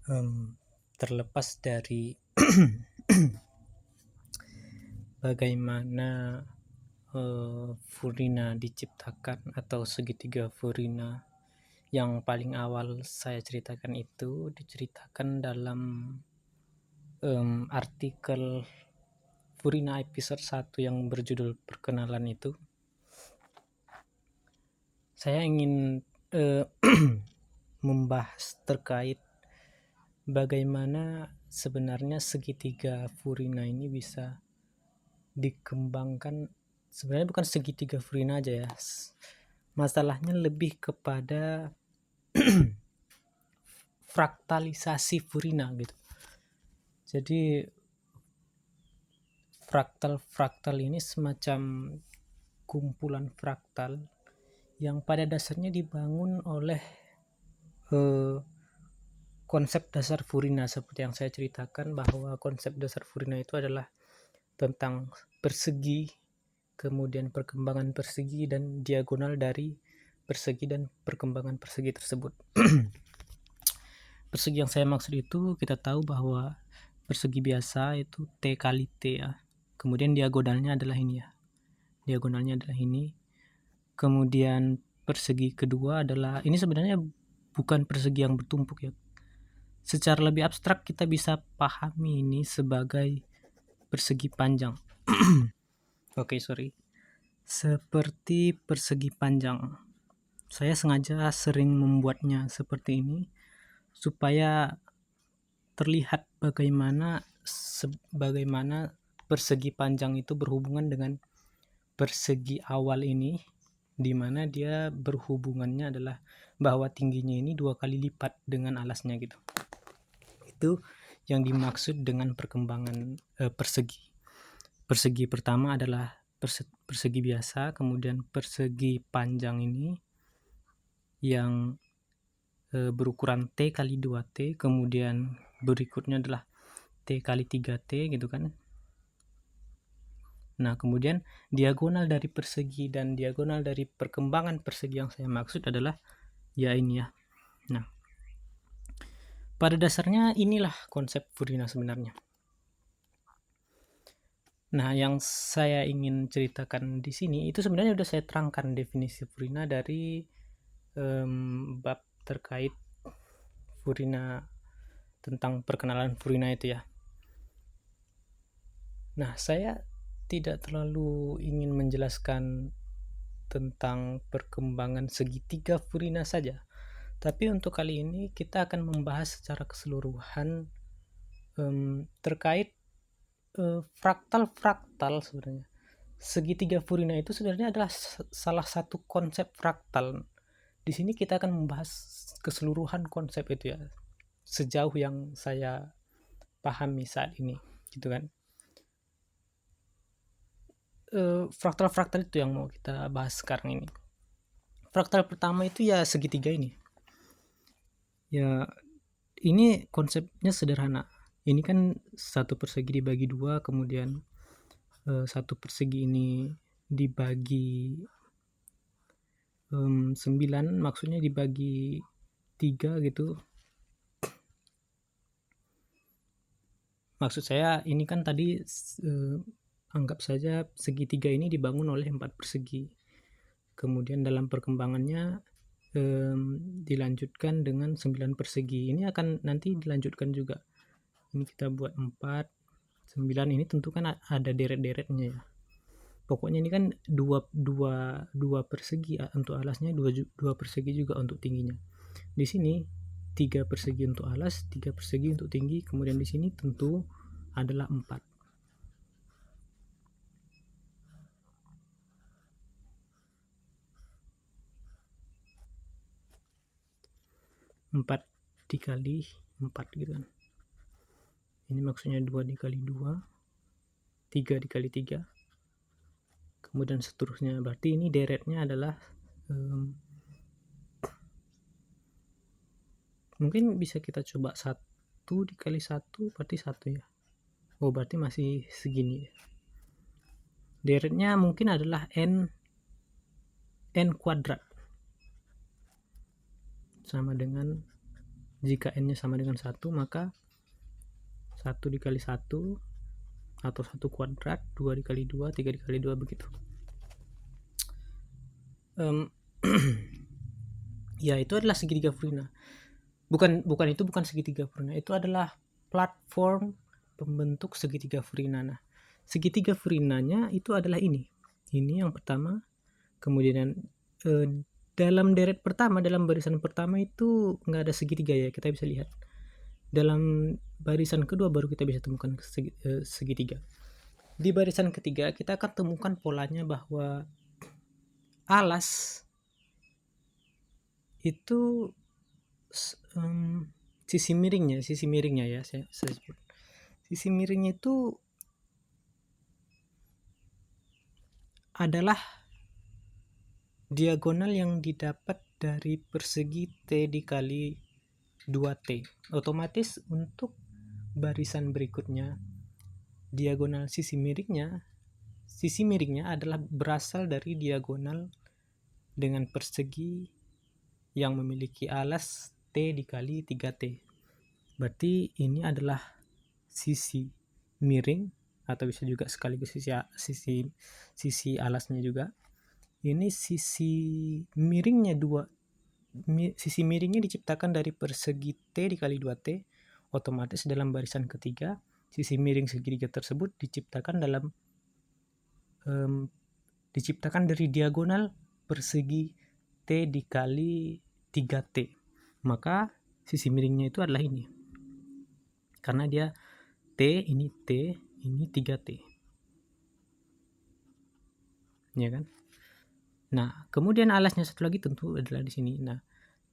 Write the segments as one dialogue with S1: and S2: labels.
S1: Terlepas dari bagaimana Furina diciptakan atau segitiga Furina yang paling awal saya ceritakan itu diceritakan dalam artikel Furina episode 1 yang berjudul perkenalan itu. Saya ingin membahas terkait bagaimana sebenarnya segitiga Furina ini bisa dikembangkan. Sebenarnya bukan segitiga Furina aja ya, masalahnya lebih kepada fraktalisasi Furina gitu. Jadi fraktal ini semacam kumpulan fraktal yang pada dasarnya dibangun oleh konsep dasar Furina. Seperti yang saya ceritakan bahwa konsep dasar Furina itu adalah tentang persegi, kemudian perkembangan persegi dan diagonal dari persegi dan perkembangan persegi tersebut. Persegi yang saya maksud itu kita tahu bahwa persegi biasa itu T kali T ya. Kemudian diagonalnya adalah ini ya. Diagonalnya adalah ini. Kemudian persegi kedua adalah ini sebenarnya bukan persegi yang bertumpuk ya. Secara lebih abstrak kita bisa pahami ini sebagai persegi panjang. Seperti persegi panjang. Saya sengaja sering membuatnya seperti ini supaya terlihat bagaimana persegi panjang itu berhubungan dengan persegi awal ini, di mana dia berhubungannya adalah bahwa tingginya ini 2 kali lipat dengan alasnya gitu. Itu yang dimaksud dengan perkembangan persegi. Persegi pertama adalah persegi biasa, kemudian persegi panjang ini yang berukuran T kali 2T, kemudian berikutnya adalah T kali 3T gitu kan. Nah, kemudian diagonal dari persegi dan diagonal dari perkembangan persegi yang saya maksud adalah ya ini ya. Nah, pada dasarnya inilah konsep Furina sebenarnya. Nah, yang saya ingin ceritakan di sini itu sebenarnya sudah saya terangkan definisi Furina dari bab terkait Furina, tentang perkenalan Furina itu ya. Nah, saya tidak terlalu ingin menjelaskan tentang perkembangan segitiga Furina saja, tapi untuk kali ini kita akan membahas secara keseluruhan terkait fraktal sebenarnya. Segitiga Furina itu sebenarnya adalah salah satu konsep fraktal. Di sini kita akan membahas keseluruhan konsep itu ya, sejauh yang saya pahami saat ini, gitu kan. Fraktal-fraktal itu yang mau kita bahas sekarang ini. Fraktal pertama itu ya segitiga ini. Ya, ini konsepnya sederhana. Ini kan satu persegi dibagi dua, kemudian satu persegi ini dibagi 9, maksudnya dibagi 3 gitu. Maksud saya ini kan tadi anggap saja segitiga ini dibangun oleh 4 persegi. Kemudian dalam perkembangannya dilanjutkan dengan 9 persegi. Ini akan nanti dilanjutkan juga. Ini kita buat 4, 9, ini tentu kan ada deret-deretnya ya. Pokoknya ini kan dua persegi untuk alasnya, dua persegi juga untuk tingginya. Di sini 3 persegi untuk alas, 3 persegi untuk tinggi, kemudian di sini tentu adalah 4. 4 dikali 4 gitu kan. Ini maksudnya 2 dikali 2, 3 dikali 3, kemudian seterusnya. Berarti ini deretnya adalah mungkin bisa kita coba 1 dikali 1 berarti 1 ya. Oh, berarti masih segini ya. Deretnya mungkin adalah n kuadrat sama dengan Jika n-nya sama dengan 1, maka 1 dikali 1 atau 1 kuadrat, 2 dikali 2, 3 dikali 2, begitu. Ya, itu adalah segitiga Furina. Bukan segitiga Furina, itu adalah platform pembentuk segitiga Furina. Nah, segitiga Furinanya itu adalah ini yang pertama. Kemudian dalam deret pertama, dalam barisan pertama itu nggak ada segitiga ya, kita bisa lihat. Dalam barisan kedua baru kita bisa temukan segitiga. Di barisan ketiga kita akan temukan polanya bahwa alas itu sisi miringnya ya, saya sebut. Sisi miringnya itu adalah diagonal yang didapat dari persegi T dikali 2T. Otomatis untuk barisan berikutnya, diagonal sisi miringnya adalah berasal dari diagonal dengan persegi yang memiliki alas T dikali 3T. Berarti ini adalah sisi miring, atau bisa juga sekaligus sisi alasnya juga. Ini sisi miringnya sisi miringnya diciptakan dari persegi T dikali 2T. Otomatis dalam barisan ketiga, sisi miring segitiga tersebut diciptakan dari diagonal persegi T dikali 3T. Maka sisi miringnya itu adalah ini, karena dia T, ini 3T, ya kan? Nah, kemudian alasnya satu lagi tentu adalah di sini. Nah,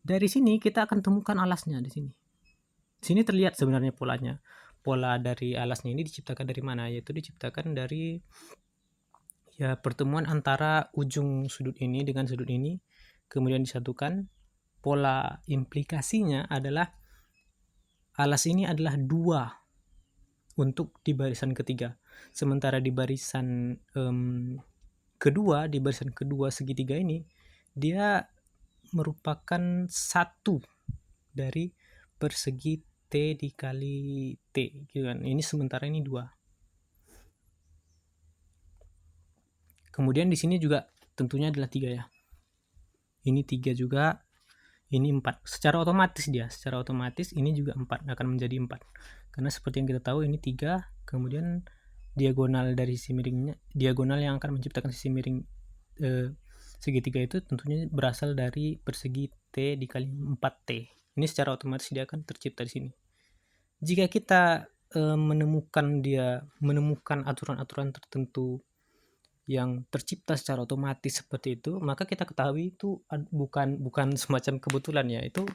S1: dari sini kita akan temukan alasnya di sini. Di sini terlihat sebenarnya polanya. Pola dari alasnya ini diciptakan dari mana? Yaitu diciptakan dari pertemuan antara ujung sudut ini dengan sudut ini, kemudian disatukan. Pola implikasinya adalah alas ini adalah 2 untuk di barisan ketiga. Sementara di barisan di barisan kedua segitiga ini, dia merupakan 1 dari persegi T dikali T, gitu kan. Ini sementara ini 2. Kemudian di sini juga tentunya adalah 3 ya. Ini 3 juga, ini 4. Secara otomatis ini juga 4, akan menjadi 4. Karena seperti yang kita tahu ini 3, kemudian diagonal dari sisi miringnya, diagonal yang akan menciptakan sisi miring segitiga itu tentunya berasal dari persegi T dikali 4T. Ini secara otomatis dia akan tercipta di sini. Jika kita menemukan aturan-aturan tertentu yang tercipta secara otomatis seperti itu, maka kita ketahui itu bukan semacam kebetulan ya, itu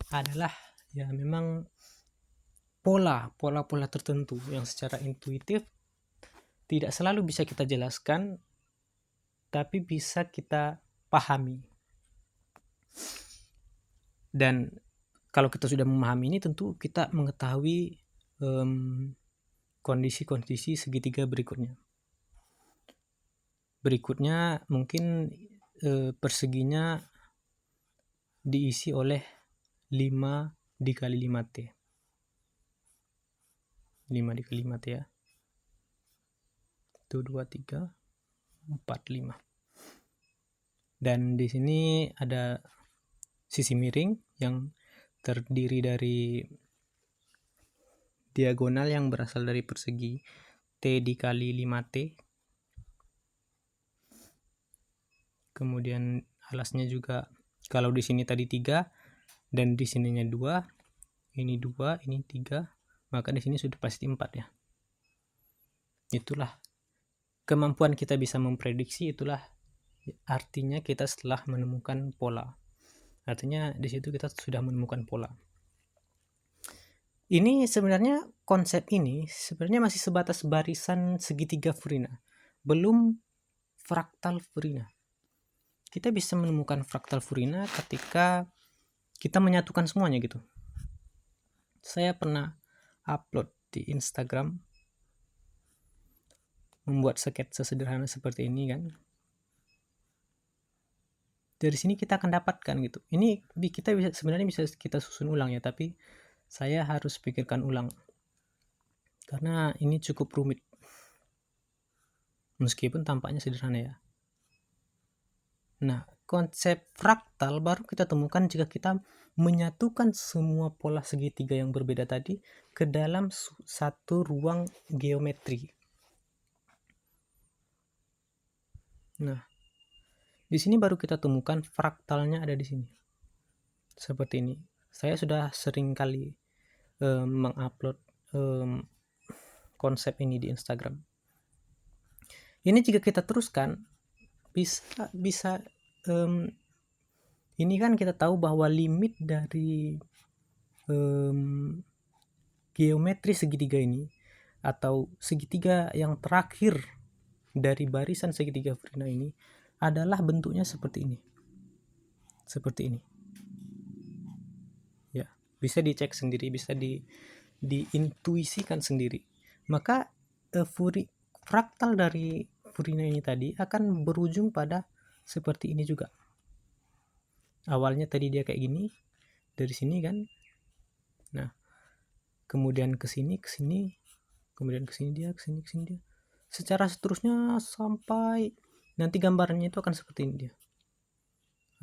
S1: adalah ya memang pola tertentu yang secara intuitif tidak selalu bisa kita jelaskan, tapi bisa kita pahami. Dan kalau kita sudah memahami ini, tentu kita mengetahui kondisi-kondisi segitiga berikutnya. Berikutnya mungkin perseginya diisi oleh 5 dikali 5T. 5 dikali 5T ya. 1, 2, 3, 4, 5. Dan di sini ada sisi miring yang terdiri dari diagonal yang berasal dari persegi T dikali 5T. Kemudian alasnya juga, kalau di sini tadi 3 dan di sininya 2, ini 2, ini 3, maka di sini sudah pasti 4 ya. Itulah kemampuan kita bisa memprediksi, itulah artinya kita setelah menemukan pola. Artinya di situ kita sudah menemukan pola. Ini sebenarnya konsep ini sebenarnya masih sebatas barisan segitiga Furina, belum fraktal Furina. Kita bisa menemukan fraktal Furina ketika kita menyatukan semuanya gitu. Saya pernah upload di Instagram membuat sketsa sederhana seperti ini kan. Dari sini kita akan dapatkan gitu. Ini kita sebenarnya bisa kita susun ulang ya, tapi saya harus pikirkan ulang karena ini cukup rumit meskipun tampaknya sederhana ya. Nah, konsep fraktal baru kita temukan jika kita menyatukan semua pola segitiga yang berbeda tadi ke dalam satu ruang geometri. Nah, di sini baru kita temukan fraktalnya ada di sini. Seperti ini. Saya sudah sering kali mengupload konsep ini di Instagram. Ini jika kita teruskan bisa ini kan kita tahu bahwa limit dari geometri segitiga ini atau segitiga yang terakhir dari barisan segitiga Vrina ini adalah bentuknya seperti ini. Seperti ini. Ya, bisa dicek sendiri, bisa diintuisikan sendiri. Maka fraktal dari Vrina ini tadi akan berujung pada seperti ini juga. Awalnya tadi dia kayak gini, dari sini kan. Nah, kemudian ke sini, kemudian ke sini dia, ke sini dia. Secara seterusnya sampai nanti gambarnya itu akan seperti ini dia.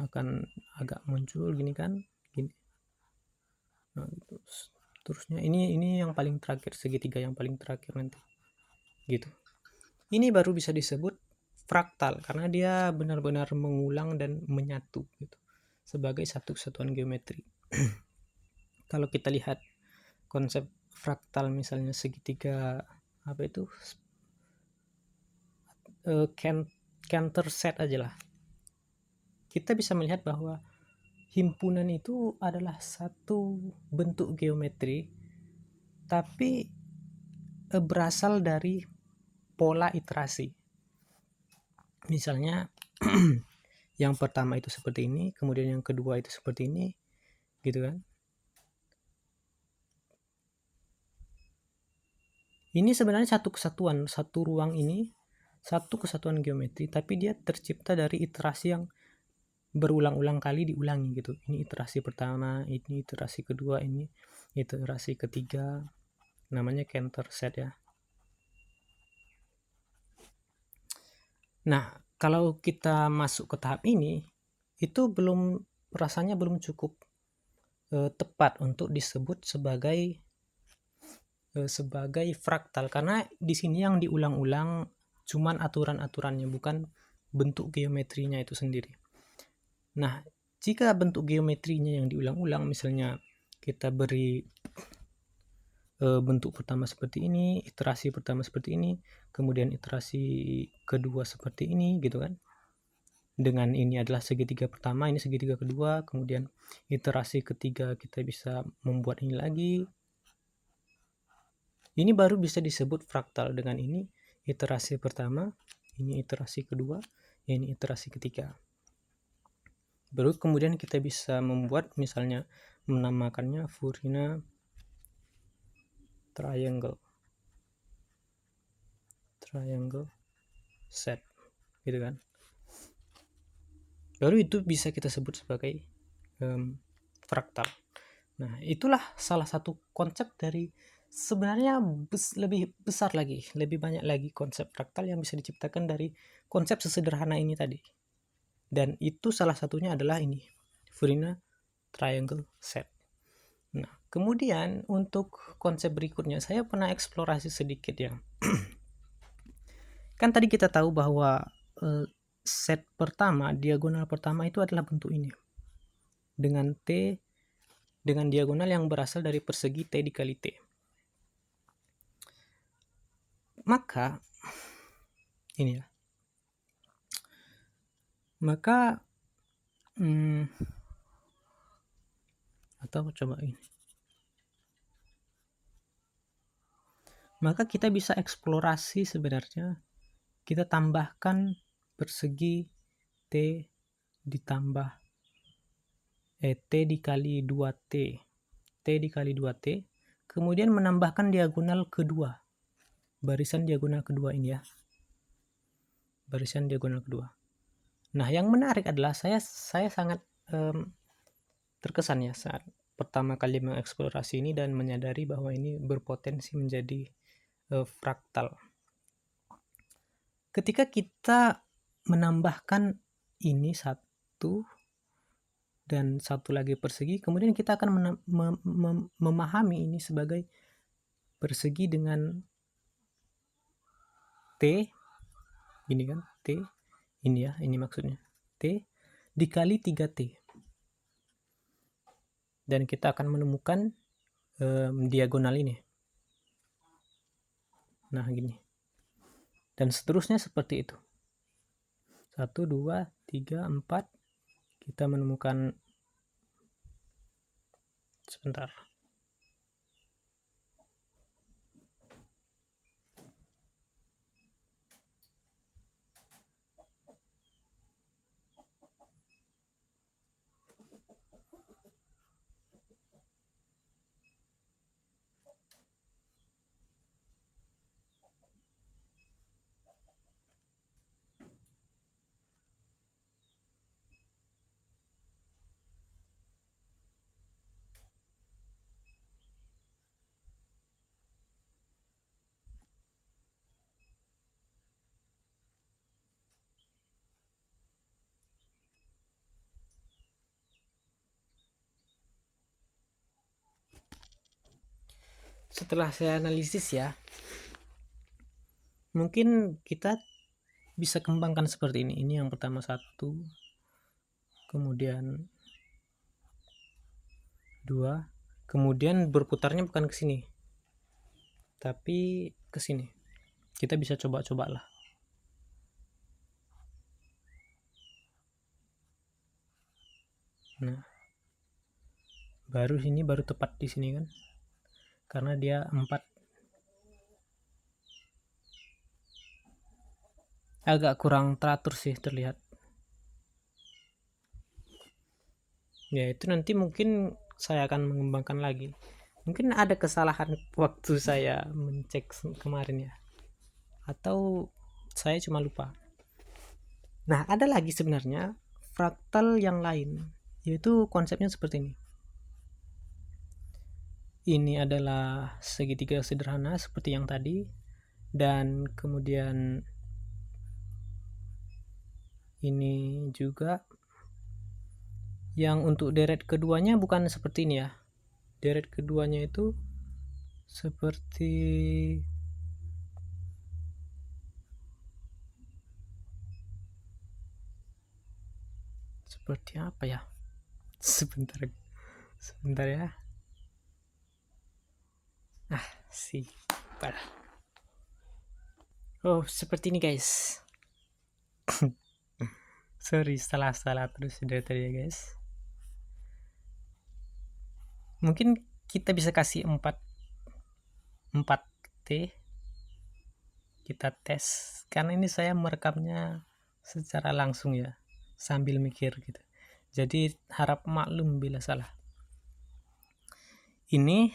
S1: Akan agak muncul gini kan, gini. Nah, gitu. Terusnya ini yang paling terakhir, segitiga yang paling terakhir nanti. Gitu. Ini baru bisa disebut fraktal karena dia benar-benar mengulang dan menyatu gitu sebagai satu kesatuan geometri. Kalau kita lihat konsep fraktal misalnya segitiga apa itu Cantor set aja lah, kita bisa melihat bahwa himpunan itu adalah satu bentuk geometri tapi berasal dari pola iterasi. Misalnya yang pertama itu seperti ini, kemudian yang kedua itu seperti ini, gitu kan. Ini sebenarnya satu kesatuan, satu ruang ini satu kesatuan geometri, tapi dia tercipta dari iterasi yang berulang-ulang kali diulangi gitu. Ini iterasi pertama, ini iterasi kedua, ini iterasi ketiga, namanya Cantor set ya. Nah, kalau kita masuk ke tahap ini, itu rasanya belum cukup tepat untuk disebut sebagai fraktal, karena di sini yang diulang-ulang cuman aturan-aturannya, bukan bentuk geometrinya itu sendiri. Nah, jika bentuk geometrinya yang diulang-ulang, misalnya kita beri bentuk pertama seperti ini, iterasi pertama seperti ini, kemudian iterasi kedua seperti ini, gitu kan. Dengan ini adalah segitiga pertama, ini segitiga kedua, kemudian iterasi ketiga kita bisa membuat ini lagi. Ini baru bisa disebut fraktal. Dengan ini iterasi pertama, ini iterasi kedua, ini iterasi ketiga. Baru kemudian kita bisa membuat, misalnya menamakannya Vrina triangle set, gitu kan. Baru itu bisa kita sebut sebagai fraktal. Nah, itulah salah satu konsep dari, sebenarnya lebih besar lagi, lebih banyak lagi konsep fraktal yang bisa diciptakan dari konsep sesederhana ini tadi. Dan itu salah satunya adalah ini, Vrina triangle set. Nah, kemudian untuk konsep berikutnya saya pernah eksplorasi sedikit ya. Kan tadi kita tahu bahwa set pertama, diagonal pertama itu adalah bentuk ini. Dengan diagonal yang berasal dari persegi T dikali T. Maka ini ya. Maka atau coba ini. Maka kita bisa eksplorasi, sebenarnya kita tambahkan persegi T ditambah T dikali 2T, T dikali 2T, kemudian menambahkan diagonal kedua, barisan diagonal kedua ini ya, barisan diagonal kedua. Nah, yang menarik adalah saya sangat terkesan ya saat pertama kali mengeksplorasi ini dan menyadari bahwa ini berpotensi menjadi fraktal. Ketika kita menambahkan ini satu dan satu lagi persegi, kemudian kita akan memahami ini sebagai persegi dengan T, ini kan T, ini ya, ini maksudnya T dikali 3T. Dan kita akan menemukan diagonal ini. Nah, gini. Dan seterusnya seperti itu. 1, 2, 3, 4. Kita menemukan, sebentar. Setelah saya analisis ya, mungkin kita bisa kembangkan seperti ini. Ini yang pertama 1, kemudian 2, kemudian berputarnya bukan ke sini, tapi ke sini. Kita bisa coba-coba lah. Nah, baru sini, baru tepat di sini kan, karena dia 4. Agak kurang teratur sih terlihat. Ya, itu nanti mungkin saya akan mengembangkan lagi. Mungkin ada kesalahan waktu saya mencek kemarin ya, atau saya cuma lupa. Nah, ada lagi sebenarnya fraktal yang lain, yaitu konsepnya seperti ini. Ini adalah segitiga sederhana seperti yang tadi, dan kemudian ini juga. Yang untuk deret keduanya bukan seperti ini ya. Deret keduanya itu seperti apa ya? Sebentar ya. Oh, seperti ini guys. Sorry, salah terus dari tadi ya guys. Mungkin kita bisa kasih 4T. Kita tes, karena ini saya merekamnya secara langsung ya, sambil mikir gitu. Jadi harap maklum bila salah. Ini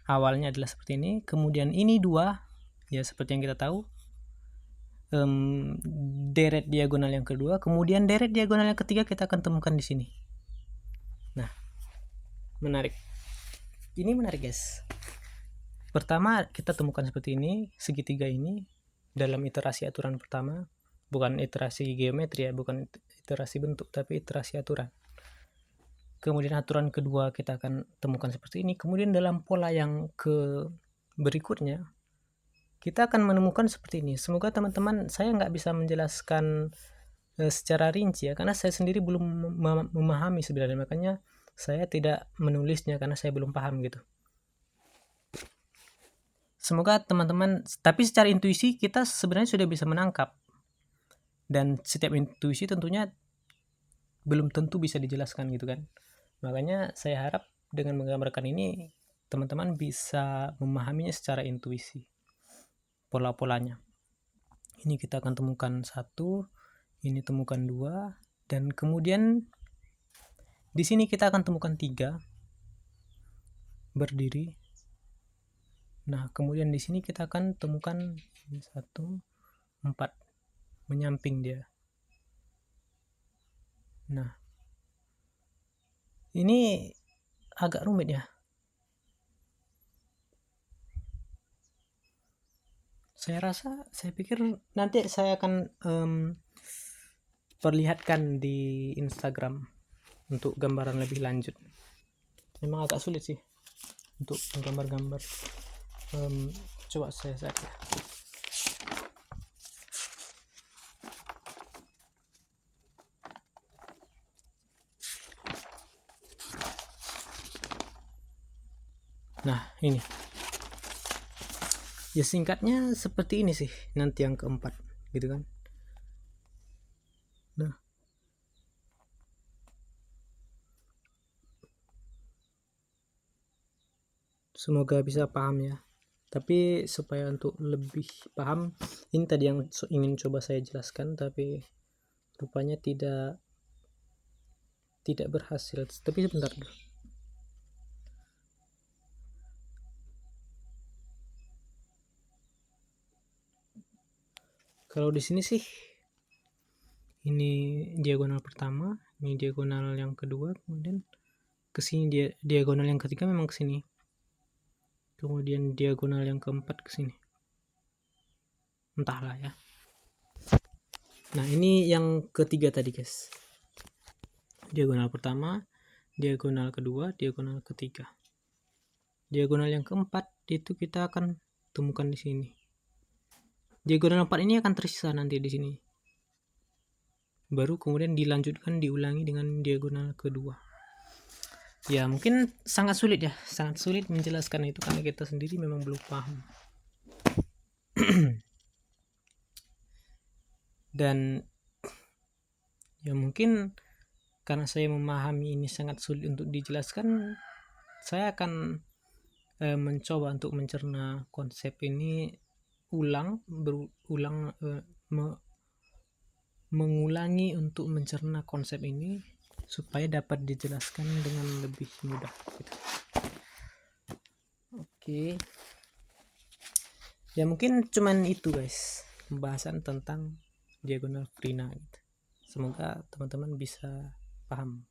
S1: awalnya adalah seperti ini, kemudian ini 2 ya, seperti yang kita tahu, deret diagonal yang kedua, kemudian deret diagonal yang ketiga kita akan temukan di sini. Nah, menarik. Ini menarik guys. Pertama kita temukan seperti ini, segitiga ini dalam iterasi aturan pertama, bukan iterasi geometri ya, bukan iterasi bentuk, tapi iterasi aturan. Kemudian aturan kedua kita akan temukan seperti ini. Kemudian dalam pola yang ke berikutnya kita akan menemukan seperti ini. Semoga teman-teman, saya nggak bisa menjelaskan secara rinci ya, karena saya sendiri belum memahami sebenarnya, makanya saya tidak menulisnya karena saya belum paham gitu. Semoga teman-teman, tapi secara intuisi kita sebenarnya sudah bisa menangkap, dan setiap intuisi tentunya belum tentu bisa dijelaskan gitu kan. Makanya saya harap dengan menggambarkan ini teman-teman bisa memahaminya secara intuisi, pola-polanya. Ini kita akan temukan 1, ini temukan 2, dan kemudian di sini kita akan temukan 3 berdiri. Nah, kemudian di sini kita akan temukan 1, 4 menyamping dia. Nah, ini agak rumit ya. Saya pikir nanti saya akan perlihatkan di Instagram untuk gambaran lebih lanjut. Memang agak sulit sih untuk menggambar-gambar. Coba saya ya. Nah, ini ya, singkatnya seperti ini sih nanti yang keempat gitu kan. Nah, semoga bisa paham ya. Tapi supaya untuk lebih paham, ini tadi yang ingin coba saya jelaskan, tapi rupanya tidak berhasil. Tapi sebentar dulu. Kalau di sini sih, ini diagonal pertama, ini diagonal yang kedua, kemudian ke sini diagonal yang ketiga memang ke sini. Kemudian diagonal yang keempat ke sini. Entahlah ya. Nah, ini yang ketiga tadi, guys. Diagonal pertama, diagonal kedua, diagonal ketiga. Diagonal yang keempat itu kita akan temukan di sini. Diagonal 4 ini akan tersisa nanti di sini. Baru kemudian dilanjutkan, diulangi dengan diagonal kedua. Ya, mungkin sangat sulit ya, sangat sulit menjelaskan itu karena kita sendiri memang belum paham. Dan ya mungkin karena saya memahami ini sangat sulit untuk dijelaskan, saya akan mencoba untuk mencerna konsep ini mengulangi untuk mencerna konsep ini supaya dapat dijelaskan dengan lebih mudah gitu. Oke. Ya mungkin cuman itu guys, pembahasan tentang diagonal Vrina gitu. Semoga teman-teman bisa paham.